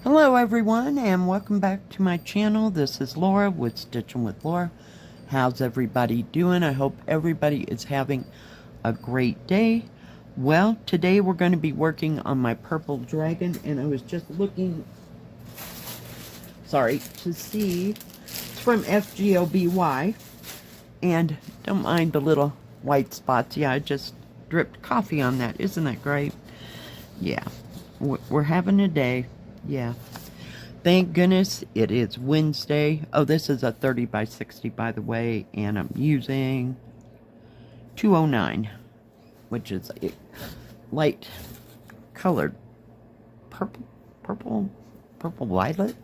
Hello everyone and welcome back to my channel. This is Laura with Stitchin with Laura. How's everybody doing? I hope everybody is having a great day. Well, today we're going to be working on my purple dragon, and I was just looking, to see. It's from FGOBY, and don't mind the little white spots. Yeah, I just dripped coffee on that. Isn't that great? Yeah, we're having a day. Yeah. Thank goodness it is Wednesday. Oh, this is a 30 by 60, by the way, and I'm using 209, which is a light colored purple violet.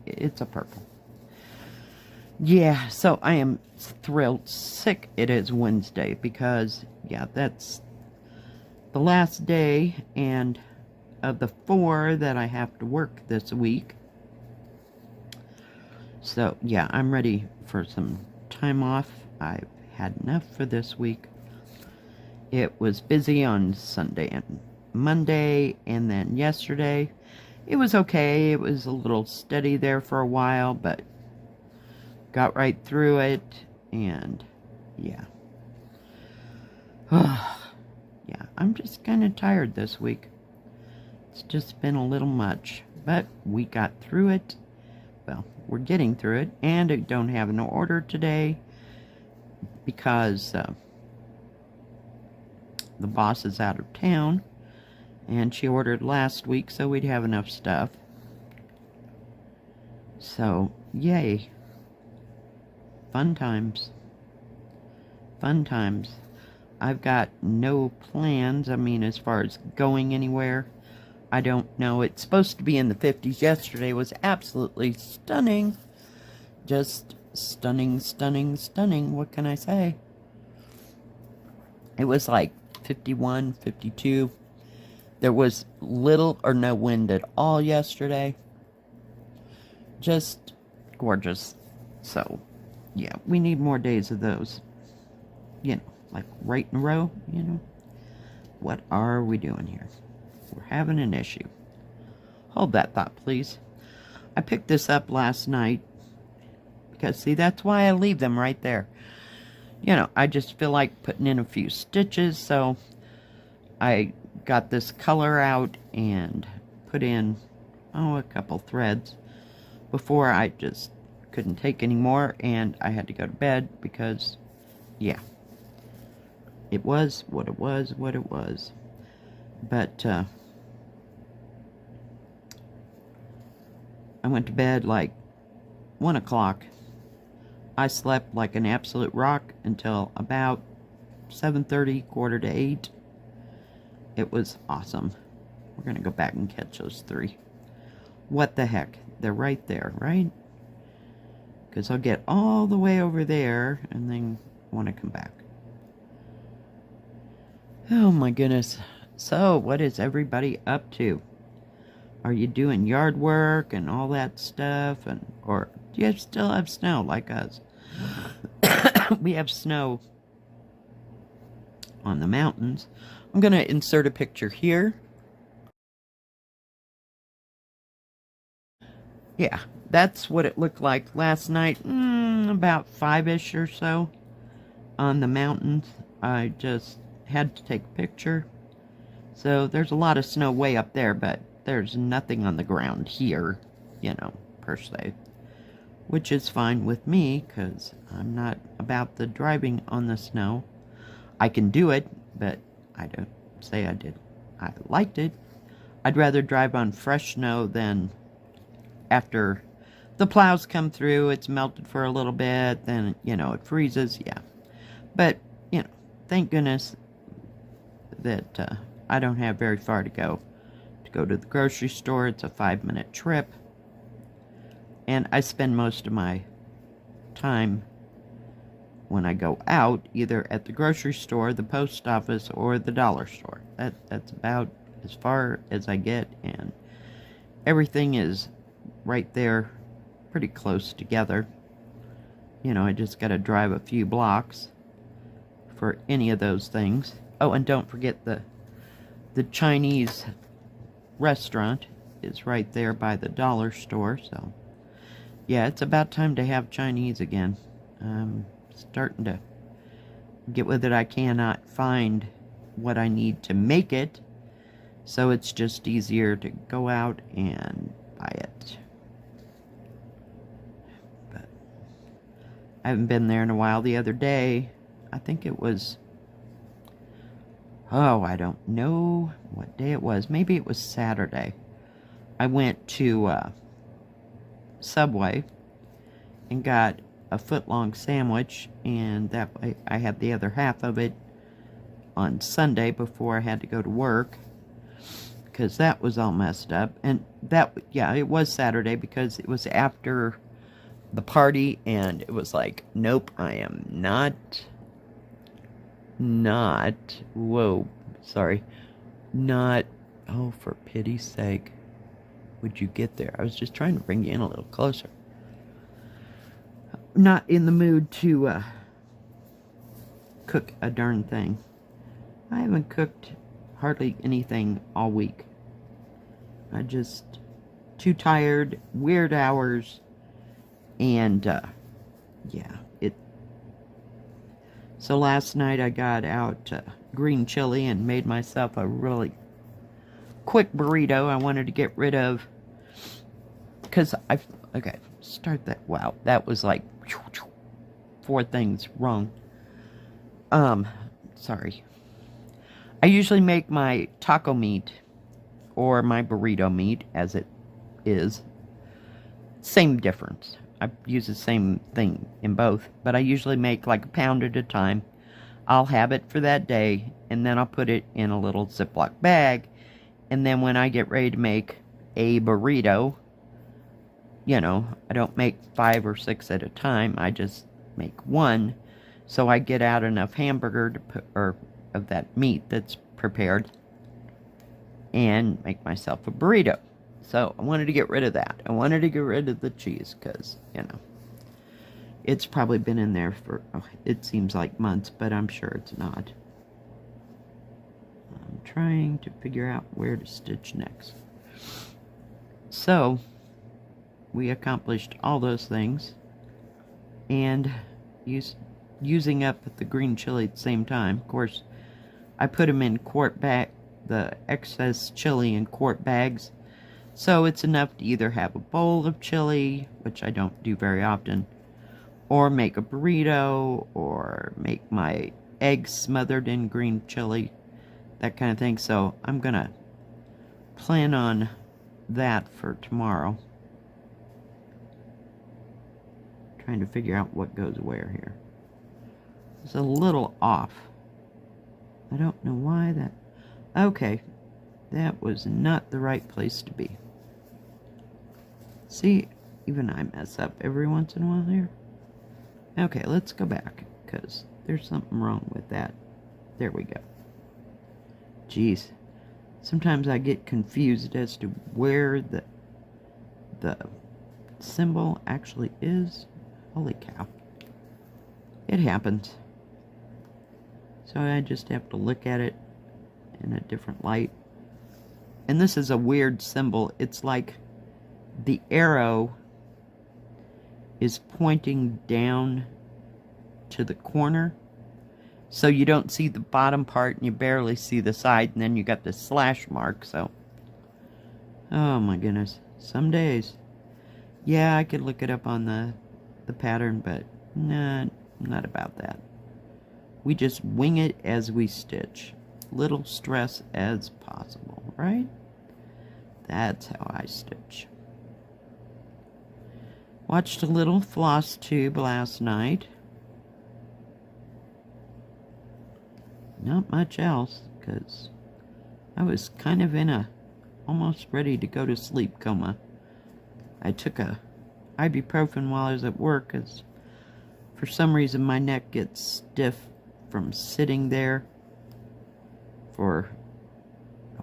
It's a purple. Yeah, so I am thrilled, sick it is Wednesday, because yeah, that's the last day and of the 4 that I have to work this week. So yeah, I'm ready for some time off. I've had enough for this week. It was busy on Sunday and Monday, and then yesterday it was okay. It was a little steady there for a while, but got right through it, and yeah. Yeah, I'm just kind of tired this week. It's just been a little much, but we got through it. Well, we're getting through it, and I don't have an order today because the boss is out of town, and she ordered last week, so we'd have enough stuff. So, yay. Fun times. Fun times. I've got no plans, I mean, as far as going anywhere. I don't know. It's supposed to be in the 50s. Yesterday was absolutely stunning. Just stunning, stunning, stunning. What can I say? It was like 51, 52. There was little or no wind at all yesterday. Just gorgeous. So, yeah, we need more days of those. You know, like right in a row, you know. What are we doing here? We're having an issue. Hold that thought, please. I picked this up last night because, see, that's why I leave them right there. You know, I just feel like putting in a few stitches, so I got this color out and put in, a couple threads before I just couldn't take any more, and I had to go to bed because, yeah, it was what it was, But, I went to bed like 1 o'clock. I slept like an absolute rock until about 7:30, quarter to 8. It was awesome. We're going to go back and catch those 3. What the heck? They're right there, right? Because I'll get all the way over there and then want to come back. Oh my goodness. So, what is everybody up to? Are you doing yard work and all that stuff? Or do you still have snow like us? We have snow on the mountains. I'm going to insert a picture here. Yeah, that's what it looked like last night. About 5-ish or so on the mountains. I just had to take a picture. So there's a lot of snow way up there, but there's nothing on the ground here, you know, per se. Which is fine with me, because I'm not about the driving on the snow. I can do it, but I don't say I did. I liked it. I'd rather drive on fresh snow than after the plows come through, it's melted for a little bit, then, you know, it freezes, yeah. But, you know, thank goodness that I don't have very far to go. To go to the grocery store, it's a 5-minute trip. And I spend most of my time when I go out, either at the grocery store, the post office, or the dollar store. That's about as far as I get, and everything is right there, pretty close together. You know, I just gotta drive a few blocks for any of those things. Oh, and don't forget the Chinese restaurant is right there by the dollar store, so yeah, it's about time to have Chinese again. I'm starting to get with it. I cannot find what I need to make it, so it's just easier to go out and buy it. But I haven't been there in a while. The other day, I think it was, oh, I don't know what day it was. Maybe it was Saturday. I went to Subway and got a foot-long sandwich, and that way I had the other half of it on Sunday before I had to go to work, because that was all messed up. And that, yeah, it was Saturday because it was after the party, and it was like, nope, I am not, whoa, sorry, not, oh, for pity's sake, would you get there? I was just trying to bring you in a little closer. Not in the mood to cook a darn thing. I haven't cooked hardly anything all week. I just too tired, weird hours, and yeah, it. So last night I got out green chili and made myself a really quick burrito. I wanted to get rid of, because okay, start that. Wow, that was like 4 things wrong. Sorry. I usually make my taco meat or my burrito meat, as it is. Same difference. I use the same thing in both, but I usually make like a pound at a time. I'll have it for that day, and then I'll put it in a little Ziploc bag, and then when I get ready to make a burrito, you know, I don't make 5 or 6 at a time. I just make one, so I get out enough hamburger to put, or of that meat that's prepared, and make myself a burrito. So I wanted to get rid of that. I wanted to get rid of the cheese because, you know, it's probably been in there for, oh, it seems like months, but I'm sure it's not. I'm trying to figure out where to stitch next. So we accomplished all those things, and using up the green chili at the same time. Of course, I put them in quart bag, the excess chili in quart bags, so it's enough to either have a bowl of chili, which I don't do very often, or make a burrito, or make my eggs smothered in green chili, that kind of thing. So I'm gonna plan on that for tomorrow. Trying to figure out what goes where here. It's a little off. I don't know why that... Okay, that was not the right place to be. See, even I mess up every once in a while here. Okay, let's go back, because there's something wrong with that. There we go. Jeez. Sometimes I get confused as to where the symbol actually is. Holy cow. It happens. So I just have to look at it in a different light. And this is a weird symbol. It's like the arrow is pointing down to the corner. So you don't see the bottom part and you barely see the side, and then you got the slash mark, so. Oh my goodness. Some days. Yeah, I could look it up on the pattern, but nah, not about that. We just wing it as we stitch. Little stress as possible, right? That's how I stitch. Watched a little floss tube last night. Not much else, because I was kind of in a almost ready to go to sleep coma. I took a ibuprofen while I was at work, because for some reason my neck gets stiff from sitting there for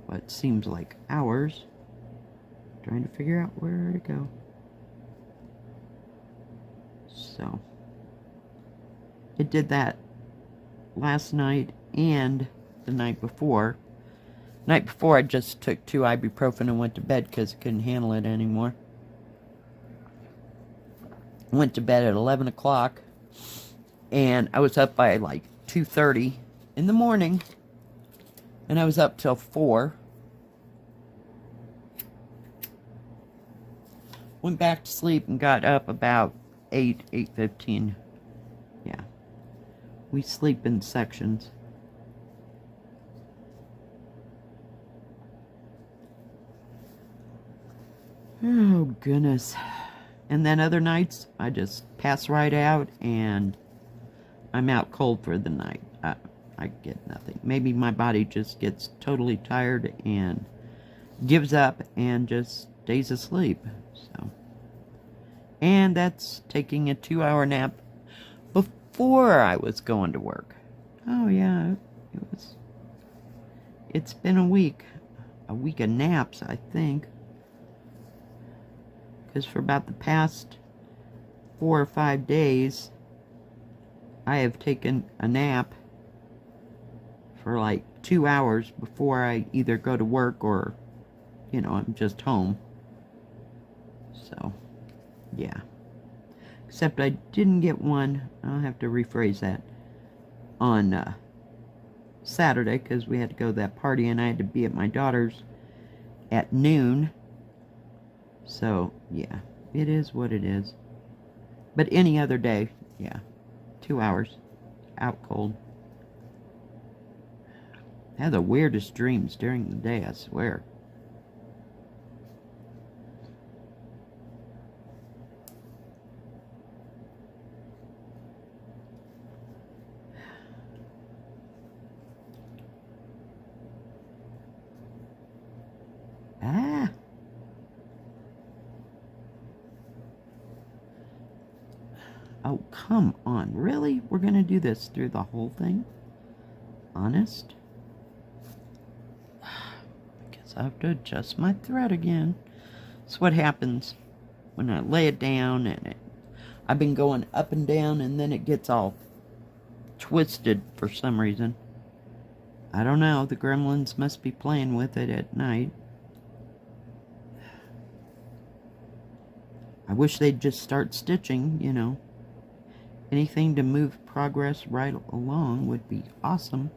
what seems like hours, trying to figure out where to go. So it did that last night and the night before. Night before, I just took 2 ibuprofen and went to bed because I couldn't handle it anymore. Went to bed at 11 o'clock, and I was up by like 2:30 in the morning, and I was up till 4. Went back to sleep and got up about 8:15. Yeah. We sleep in sections. Oh, goodness. And then other nights, I just pass right out, and I'm out cold for the night. I get nothing. Maybe my body just gets totally tired and gives up and just stays asleep. So, and that's taking a 2-hour nap before I was going to work. Oh yeah, it's been a week of naps, I think, because for about the past 4 or 5 days I have taken a nap for like 2 hours before I either go to work or, you know, I'm just home. So, yeah. Except I didn't get one, I'll have to rephrase that, on Saturday, because we had to go to that party and I had to be at my daughter's at noon. So, yeah, it is what it is. But any other day, yeah, 2 hours, out cold. I have the weirdest dreams during the day, I swear. Ah! Oh, come on. Really? We're going to do this through the whole thing? Honest? I guess I have to adjust my thread again. That's what happens when I lay it down, and I've been going up and down, and then it gets all twisted for some reason. I don't know. The gremlins must be playing with it at night. I wish they'd just start stitching, you know. Anything to move progress right along would be awesome.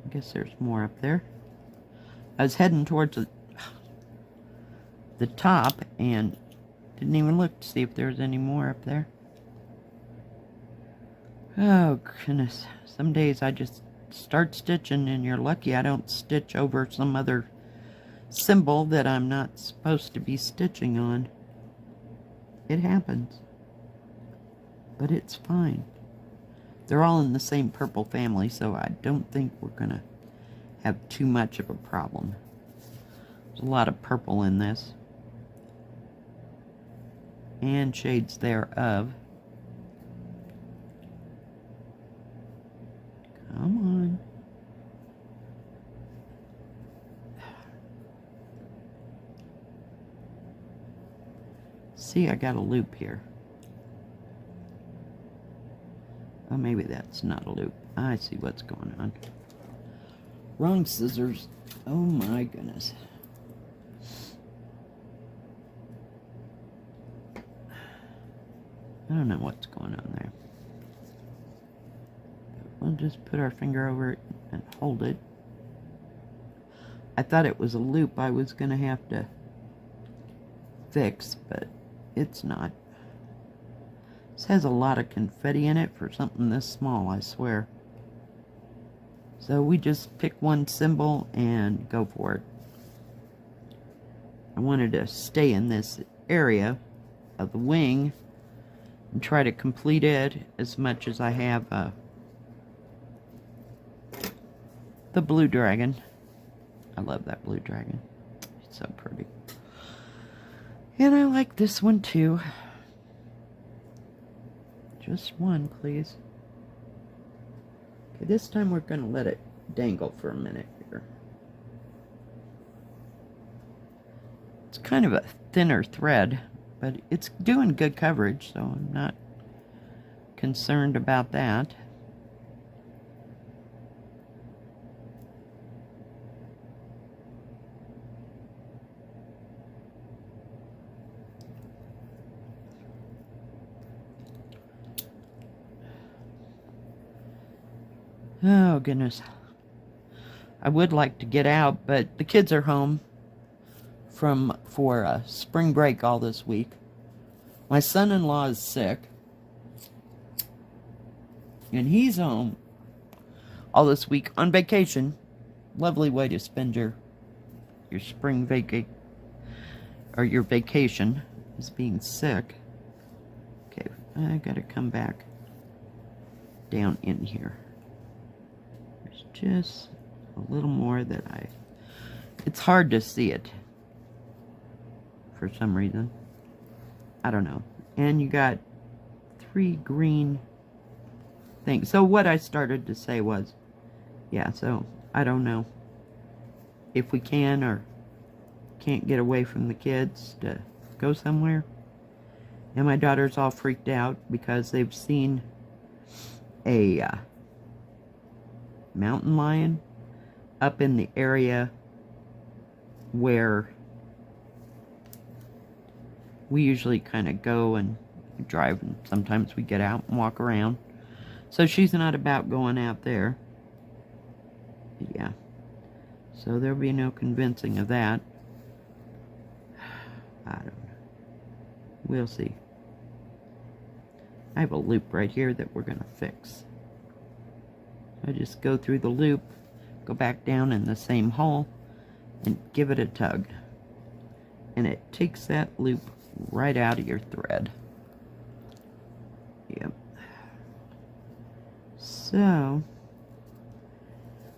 I guess there's more up there. I was heading towards the top and didn't even look to see if there was any more up there. Oh, goodness. Some days I just start stitching and you're lucky I don't stitch over some other symbol that I'm not supposed to be stitching on. It happens. But it's fine. They're all in the same purple family, so I don't think we're going to have too much of a problem. There's a lot of purple in this. And shades thereof. Come on. See, I got a loop here. Oh, maybe that's not a loop. I see what's going on. Wrong scissors. Oh my goodness. I don't know what's going on there. We'll just put our finger over it and hold it. I thought it was a loop I was going to have to fix, but it's not. This has a lot of confetti in it for something this small, I swear. So we just pick one symbol and go for it. I wanted to stay in this area of the wing and try to complete it as much as I have the blue dragon. I love that blue dragon. It's so pretty. And I like this one too. Just one, please. Okay, this time we're going to let it dangle for a minute here. It's kind of a thinner thread but it's doing good coverage, so I'm not concerned about that. Oh, goodness. I would like to get out, but the kids are home for spring break all this week. My son-in-law is sick, and he's home all this week on vacation. Lovely way to spend your spring your vacation, is being sick. Okay, I gotta come back down in here. There's just a little more that it's hard to see it for some reason. I don't know. And you got 3 green things. So what I started to say was, yeah, so I don't know if we can or can't get away from the kids to go somewhere. And my daughter's all freaked out because they've seen a mountain lion up in the area where we usually kind of go and drive, and sometimes we get out and walk around. So she's not about going out there. Yeah. So there'll be no convincing of that. I don't know. We'll see. I have a loop right here that we're going to fix. I just go through the loop, go back down in the same hole, and give it a tug. And it takes that loop right out of your thread. Yep. So,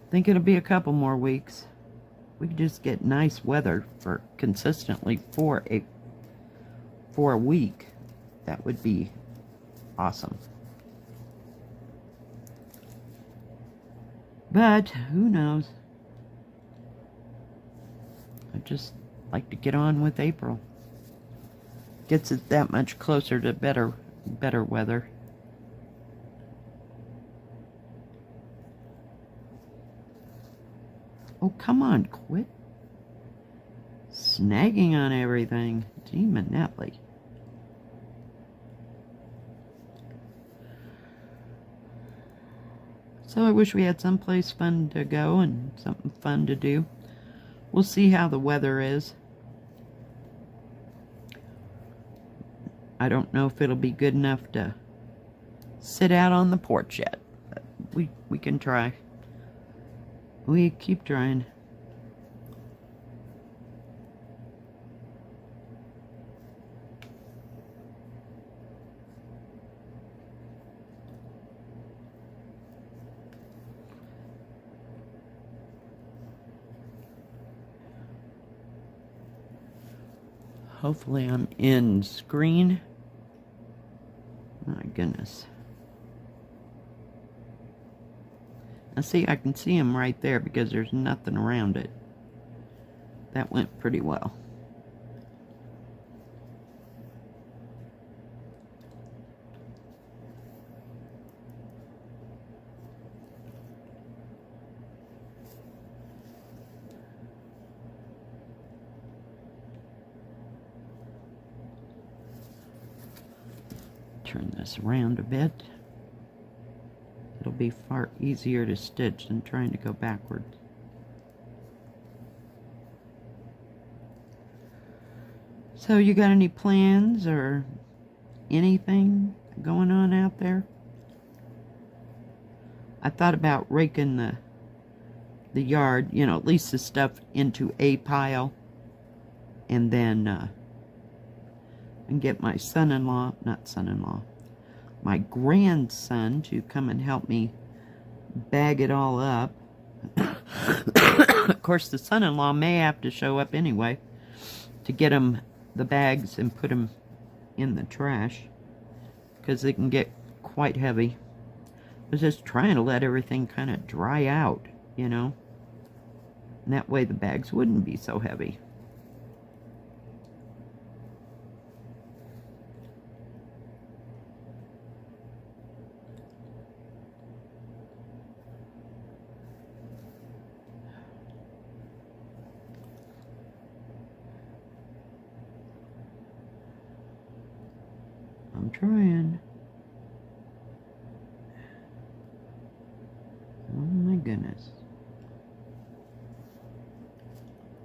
I think it'll be a couple more weeks. We could just get nice weather for consistently for a week. That would be awesome. But who knows? I just like to get on with April. Gets it that much closer to better weather. Oh, come on, quit snagging on everything. Demonetly. So I wish we had someplace fun to go and something fun to do. We'll see how the weather is. I don't know if it'll be good enough to sit out on the porch yet. But we can try. We keep trying. Hopefully I'm in screen. My goodness. Now see, I can see him right there because there's nothing around it. That went pretty well. Turn this around a bit. It'll be far easier to stitch than trying to go backwards. So you got any plans or anything going on out there? I thought about raking the yard, you know, at least the stuff into a pile, and then and get my my grandson to come and help me bag it all up. Of course, the son-in-law may have to show up anyway to get him the bags and put them in the trash because they can get quite heavy. I was just trying to let everything kind of dry out, you know, and that way the bags wouldn't be so heavy. trying. Oh my goodness.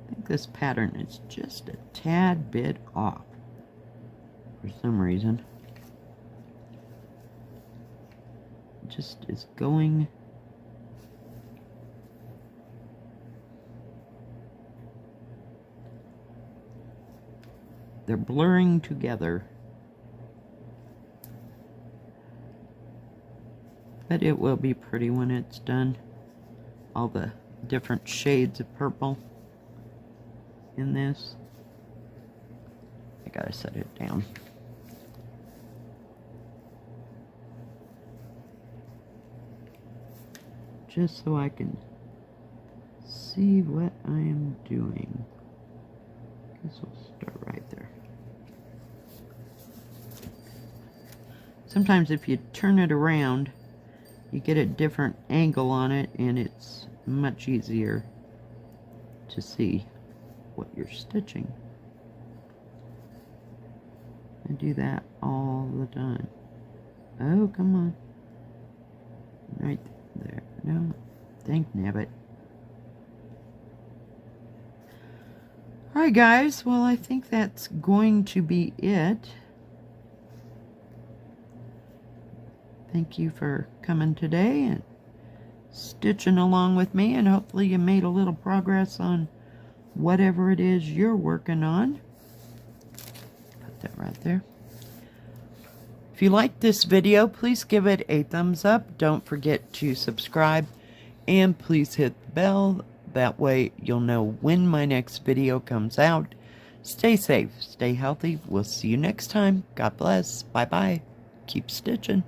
I think this pattern is just a tad bit off for some reason. It just is going. They're blurring together. But it will be pretty when it's done. All the different shades of purple in this. I gotta set it down. Just so I can see what I am doing. Guess we'll start right there. Sometimes if you turn it around, you get a different angle on it, and it's much easier to see what you're stitching. I do that all the time. Oh, come on. Right there. No. Thank Nabbit. Alright guys, well I think that's going to be it. Thank you for coming today and stitching along with me, and hopefully you made a little progress on whatever it is you're working on. Put that right there. If you liked this video, please give it a thumbs up. Don't forget to subscribe, and please hit the bell. That way you'll know when my next video comes out. Stay safe, stay healthy. We'll see you next time. God bless. Bye-bye. Keep stitching.